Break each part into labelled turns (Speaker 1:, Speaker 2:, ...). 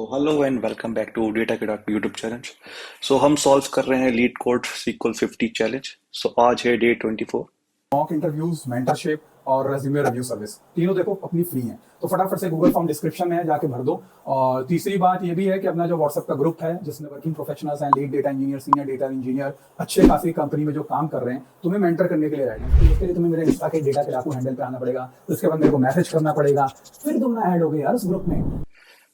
Speaker 1: Hello and welcome back to data K dot YouTube challenge. हम solve कर रहे हैं लीड कोड सीक्वल 50 चैलेंज। आज है डे 24।
Speaker 2: मॉक इंटरव्यूज, मेंटरशिप और रेज्यूमे रिव्यू सर्विस तीनों देखो अपनी फ्री हैं। तो फटाफट से गूगल फॉर्म डिस्क्रिप्शन में है, जाके भर दो। और तीसरी बात ये भी है कि अपना जो व्हाट्सएप का ग्रुप है जिसमें वर्किंग प्रोफेशनल्स हैं, lead data engineer, senior data engineer, अच्छे खासी कंपनी में जो काम कर रहे हैं, तुम्हें मेंटर करने के लिए रेडी है। तो इसके लिए तुम्हें मेरे इंस्टा के डेटा के डाकू हैंडल पे आना पड़ेगा, तो उसके बाद मेरे को मैसेज करना पड़ेगा, फिर तुम ना ऐड हो गए यार उस ग्रुप में।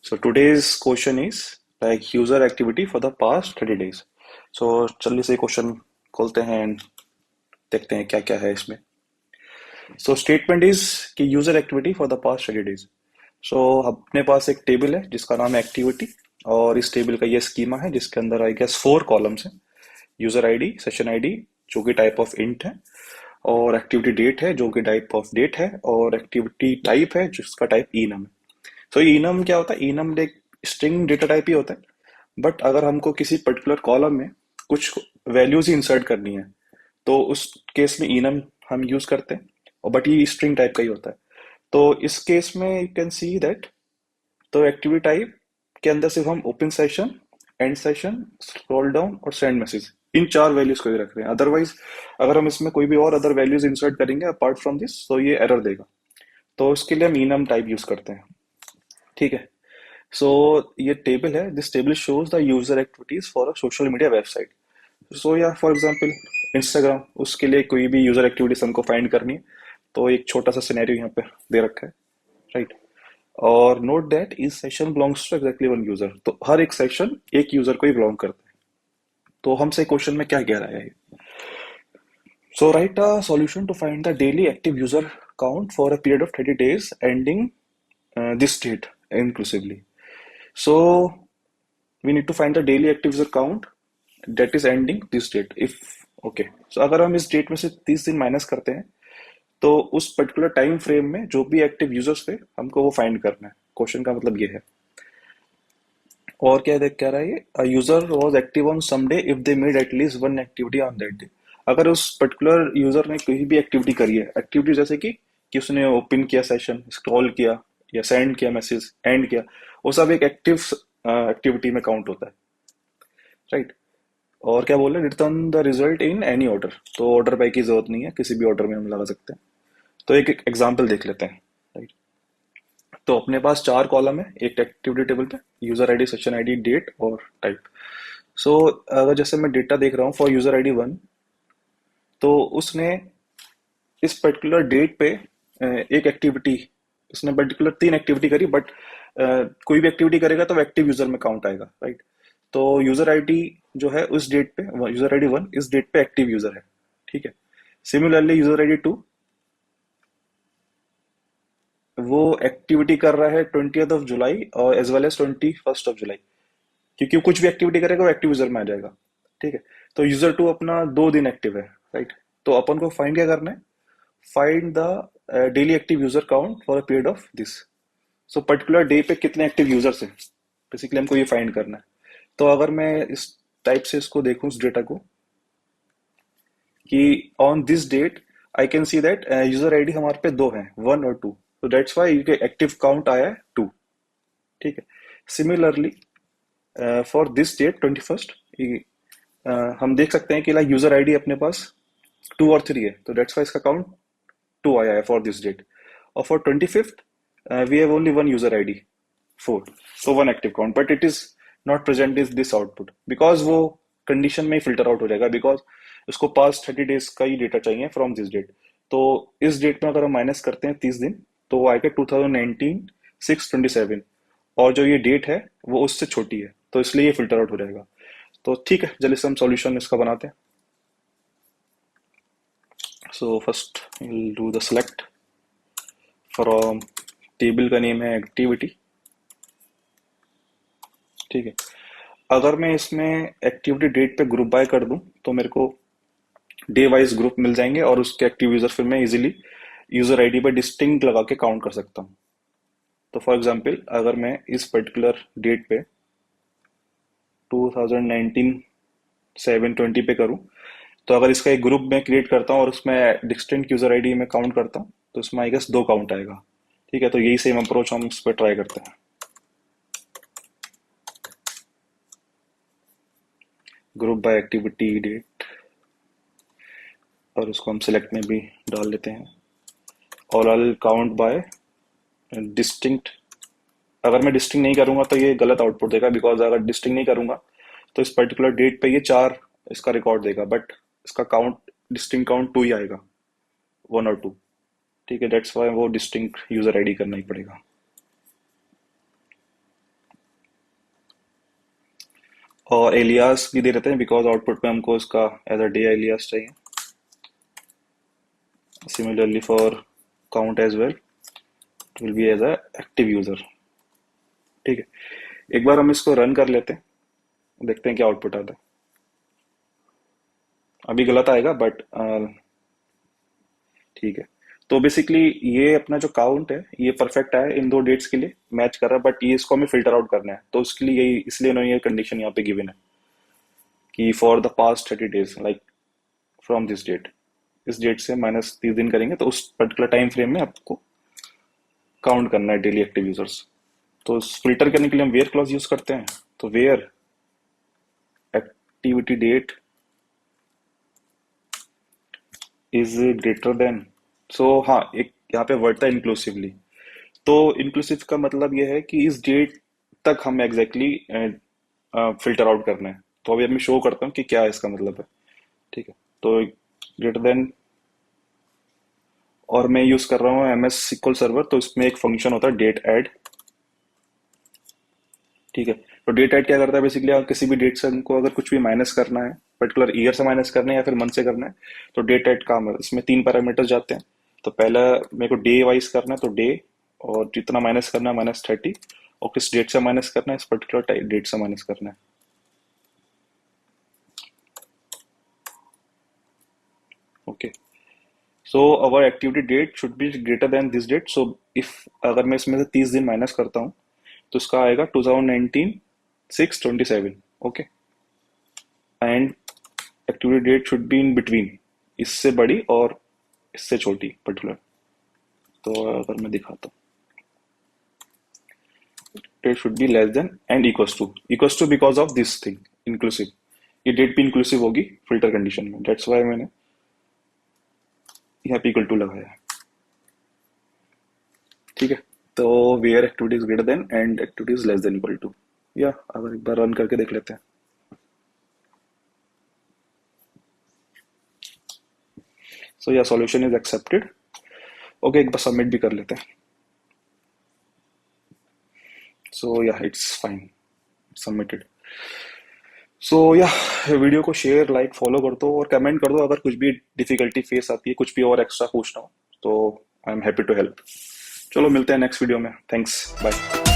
Speaker 1: So today's question is like user activity for the past 30 days. चलिए से क्वेश्चन खोलते हैं एंड देखते हैं क्या क्या है इसमें। स्टेटमेंट इज कि user activity for the past 30 days. अपने पास एक टेबल है जिसका नाम है एक्टिविटी, और इस टेबल का ये स्कीमा है जिसके अंदर आई गेस 4 कॉलम्स हैं। यूजर आईडी, सेशन आईडी जो कि टाइप ऑफ इंट है, और एक्टिविटी डेट है जो कि टाइप ऑफ डेट है, और एक्टिविटी टाइप है जिसका टाइप enum है। enum क्या होता है? enum एक स्ट्रिंग डेटा टाइप ही होता है, बट अगर हमको किसी पर्टिकुलर कॉलम में कुछ वैल्यूज ही इंसर्ट करनी है तो उस केस में enum हम यूज करते हैं, और बट ये स्ट्रिंग टाइप का ही होता है। तो इस केस में यू कैन सी दैट तो एक्टिविटी टाइप के अंदर सिर्फ हम open session, and session, scroll down और सेंड मैसेज, इन 4 वैल्यूज को ही रख रहे हैं। अदरवाइज अगर हम इसमें कोई भी और अदर वैल्यूज इंसर्ट करेंगे अपार्ट फ्रॉम दिस तो ये एरर देगा। तो इसके लिए हम enum टाइप यूज करते हैं। ठीक है। सो ये टेबल है, this table shows the user activities for a social media website. या फॉर एग्जांपल इंस्टाग्राम, उसके लिए कोई भी यूजर एक्टिविटीज हमको फाइंड करनी है तो एक छोटा सा सिनेरियो यहाँ पे दे रखा है, राइट। और note that this session belongs to exactly one user, तो हर एक सेक्शन एक यूजर को ही बिलोंग करता है। तो हमसे क्वेश्चन में क्या कह रहा है? Write a solution to find the daily active user count for a period of 30 days ending this date inclusively. So we need to find the daily active user count that is ending this date. If okay, so अगर हम इस date में से 30 दिन minus करते हैं तो उस पर्टिकुलर टाइम फ्रेम में जो भी एक्टिव यूजर्स थे हमको वो फाइंड करना है। क्वेश्चन का मतलब ये है। और क्या देख कह रहा है ये? User was active on some day if they made at least one activity on that day. अगर उस पर्टिकुलर यूजर ने कोई भी एक्टिविटी करी है, एक्टिविटी जैसे कि उसने ओपन किया सेशन, स्क्रॉल किया, या सेंड किया मैसेज, एंड किया, वो सब एक एक्टिव एक्टिविटी में काउंट होता है, राइट। और क्या बोल रहे? Return the result in any order. तो ऑर्डर बाय की जरूरत नहीं है, किसी भी ऑर्डर में हम लगा सकते हैं। तो एक एग्जांपल देख लेते हैं, राइट। तो अपने पास 4 कॉलम है एक एक्टिविटी टेबल पे, user ID, session ID, date और टाइप। अगर जैसे मैं डेटा देख रहा हूँ फॉर यूजर आईडी 1, तो उसने इस पर्टिकुलर डेट पे एक एक्टिविटी, उसने पर्टिकुलर 3 एक्टिविटी करी, बट कोई भी एक्टिविटी करेगा तो एक्टिव यूजर में काउंट आएगा, राइट। तो यूजर आईडी जो है उस डेट पे, यूजर आईडी 1 इस डेट पे एक्टिव यूजर है, ठीक है। सिमिलरली यूजर आईडी 2 वो एक्टिविटी कर रहा है 20th of July और as well as 21st of July, क्योंकि वो कुछ भी एक्टिविटी करेगा वो एक्टिव यूजर में आ जाएगा, ठीक है। तो यूजर 2 अपना 2 दिन एक्टिव है, राइट। तो अपन को फाइंड क्या करना है? Find the daily active user count for a period of this. Particular day पे कितने एक्टिव यूजर्स हैं, बेसिकली हमको ये फाइंड करना है। तो अगर मैं इस टाइप से इसको देखूं, इस डेटा को, कि on this date I can see that user ID हमारे पे 2 हैं, 1 और 2, तो दैट्स व्हाई एक्टिव काउंट आया है 2, ठीक है। Similarly for this date 21st, हम देख सकते हैं कि लाइक यूजर आईडी अपने पास 2 और 3 है, तो दैट्स व्हाई इसका काउंट 2 आया है फॉर दिस डेट। और for 25th we have only one user ID 4, so one active count, but it is not present is this output because वो कंडीशन में ही फिल्टर आउट हो जाएगा, बिकॉज उसको past 30 days का ही data चाहिए from this date. तो इस date में अगर हम माइनस करते हैं 30 दिन तो वो आएगा 2019 6/27, और जो ये डेट है वो उससे छोटी है, तो इसलिए ये फिल्टर आउट हो जाएगा। तो ठीक है, जल्दी से हम सॉल्यूशन इसका बनाते हैं। So first do the select from, table का नेम है एक्टिविटी, ठीक है। अगर मैं इसमें एक्टिविटी डेट पे ग्रुप बाय कर दूं तो मेरे को डे वाइज ग्रुप मिल जाएंगे, और उसके एक्टिव यूजर फिर मैं इजीली यूजर आईडी पे डिस्टिंक्ट लगा के काउंट कर सकता हूं। तो फॉर एग्जांपल अगर मैं इस पर्टिकुलर डेट पे 2019 7/20 पे करूं, तो अगर इसका एक ग्रुप मैं क्रिएट करता हूं और उसमें डिस्टिंक्ट यूजर आईडी में काउंट करता हूं तो इसमें आई गेस 2 काउंट आएगा, ठीक है। तो यही सेम अप्रोच हम इस पर ट्राई करते हैं। ग्रुप बाय एक्टिविटी डेट, और उसको हम सिलेक्ट में भी डाल लेते हैं। और आई काउंट बाय डिस्टिंक्ट। अगर मैं डिस्टिंक्ट नहीं करूंगा तो ये गलत आउटपुट देगा, बिकॉज अगर डिस्टिंक्ट नहीं करूंगा तो इस पर्टिकुलर डेट पे ये 4 इसका रिकॉर्ड देगा, बट इसका काउंट डिस्टिंक्ट काउंट 2 ही आएगा, 1 और 2। ठीक है, दैट्स वाई वो डिस्टिंक्ट यूजर आईडी करना ही पड़ेगा। और एलियास भी दे देते हैं, बिकॉज आउटपुट में हमको इसका एज अ डे एलियास चाहिए। Similarly for count as well, it will be as a active user. ठीक है, एक बार हम इसको रन कर लेते हैं, देखते हैं क्या आउटपुट आता है। अभी गलत आएगा, बट ठीक है। तो बेसिकली ये अपना जो काउंट है ये परफेक्ट है, इन 2 डेट्स के लिए मैच कर रहा है, बट ये इसको हमें फिल्टर आउट करना है, तो उसके लिए यही, इसलिए उन्होंने ये कंडीशन यहाँ पे गिवन है कि for the past 30 days, like from this date, इस डेट से -30 दिन करेंगे तो उस पर्टिकुलर टाइम फ्रेम में आपको काउंट करना है डेली एक्टिव यूजर्स। तो फिल्टर करने के लिए हम वेयर क्लॉज यूज करते हैं। तो where activity date is greater than, so हाँ, एक यहाँ पे वर्ड था इंक्लूसिवली। तो इंक्लूसिव का मतलब ये है कि इस डेट तक हम एग्जैक्टली फिल्टर आउट करना है। तो अभी मैं शो करता हूँ कि क्या इसका मतलब है। ठीक है, तो ग्रेटर देन, और मैं यूज कर रहा हूँ MS SQL सर्वर, तो इसमें एक फंक्शन होता है डेट ऐड। ठीक है, तो डेट ऐड क्या करता है, बेसिकली अगर किसी भी डेट से हमको अगर कुछ भी माइनस करना है, पर्टिकुलर ईयर से माइनस करना है या फिर मंथ से करना है, तो डेट ऐड काम है। इसमें 3 पैरामीटर जाते हैं। तो पहला मेरे को डे वाइज करना है, तो डे, और जितना माइनस करना है -30, और किस डेट से माइनस करना है, इस पर्टिकुलर डेट से माइनस करना है। Okay, so our activity date should be greater than this date. So if अगर मैं इसमें से 30 दिन माइनस करता हूँ तो इसका आएगा 2019 6/27। Okay, and activity date should be in between, इससे बड़ी और इससे छोटी पर्टिकुलर। तो अगर मैं दिखाता हूँ, date should be less than and equals to because of this thing inclusive. ये डेट भी इंक्लूसिव होगी फिल्टर कंडीशन में, दैट्स वाई मैंने यहाँ पे इक्वल टू लगाया है। ठीक है, तो where activity is greater than and activity is less than equal to, या अगर एक बार रन करके देख लेते हैं। सो या सॉल्यूशन इज एक्सेप्टेड। ओके, एक बार सबमिट भी कर लेते हैं। सो या इट्स फाइन, सबमिटेड। सो या वीडियो को शेयर, लाइक, फॉलो कर दो और कमेंट कर दो अगर कुछ भी डिफिकल्टी फेस आती है, कुछ भी और एक्स्ट्रा पूछना हो तो I am happy to help. चलो मिलते हैं नेक्स्ट वीडियो में। Thanks, bye.